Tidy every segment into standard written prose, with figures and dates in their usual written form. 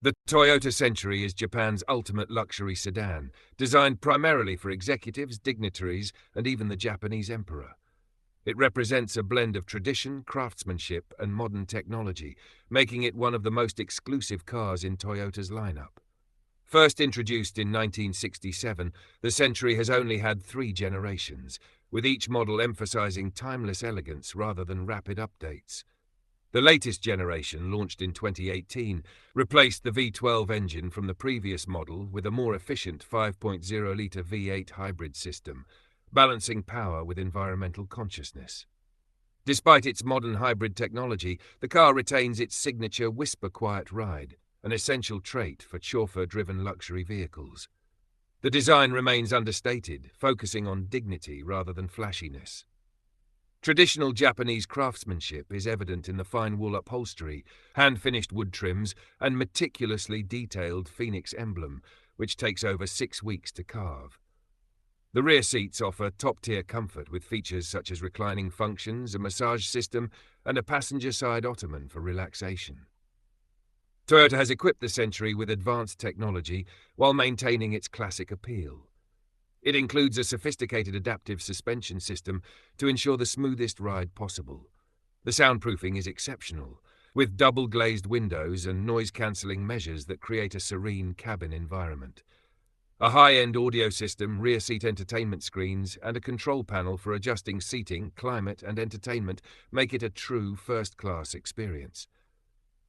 The Toyota Century is Japan's ultimate luxury sedan, designed primarily for executives, dignitaries, and even the Japanese emperor. It represents a blend of tradition, craftsmanship, and modern technology, making it one of the most exclusive cars in Toyota's lineup. First introduced in 1967, the Century has only had 3 generations, with each model emphasizing timeless elegance rather than rapid updates. The latest generation, launched in 2018, replaced the V12 engine from the previous model with a more efficient 5.0-litre V8 hybrid system, balancing power with environmental consciousness. Despite its modern hybrid technology, the car retains its signature whisper-quiet ride, an essential trait for chauffeur-driven luxury vehicles. The design remains understated, focusing on dignity rather than flashiness. Traditional Japanese craftsmanship is evident in the fine wool upholstery, hand-finished wood trims, and meticulously detailed phoenix emblem, which takes over 6 weeks to carve. The rear seats offer top-tier comfort with features such as reclining functions, a massage system, and a passenger-side ottoman for relaxation. Toyota has equipped the Century with advanced technology while maintaining its classic appeal. It includes a sophisticated adaptive suspension system to ensure the smoothest ride possible. The soundproofing is exceptional, with double-glazed windows and noise-cancelling measures that create a serene cabin environment. A high-end audio system, rear-seat entertainment screens, and a control panel for adjusting seating, climate, and entertainment make it a true first-class experience.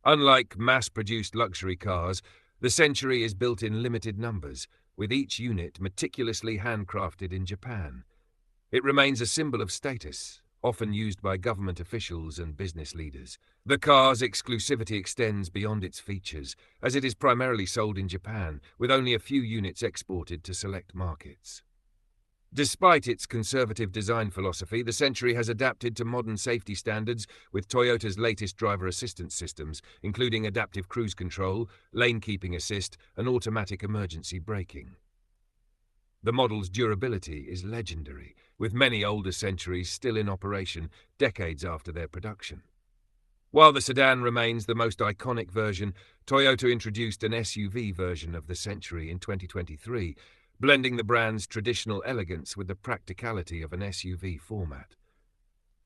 Unlike mass-produced luxury cars, the Century is built in limited numbers, with each unit meticulously handcrafted in Japan. It remains a symbol of status, often used by government officials and business leaders. The car's exclusivity extends beyond its features, as it is primarily sold in Japan, with only a few units exported to select markets. Despite its conservative design philosophy, the Century has adapted to modern safety standards with Toyota's latest driver assistance systems, including adaptive cruise control, lane keeping assist, and automatic emergency braking. The model's durability is legendary, with many older Centuries still in operation decades after their production. While the sedan remains the most iconic version, Toyota introduced an SUV version of the Century in 2023, blending the brand's traditional elegance with the practicality of an SUV format.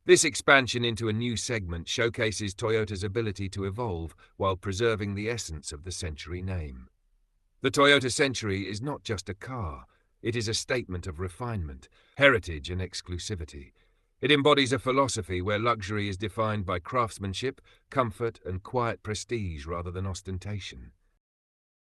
This expansion into a new segment showcases Toyota's ability to evolve while preserving the essence of the Century name. The Toyota Century is not just a car, it is a statement of refinement, heritage, and exclusivity. It embodies a philosophy where luxury is defined by craftsmanship, comfort, and quiet prestige rather than ostentation.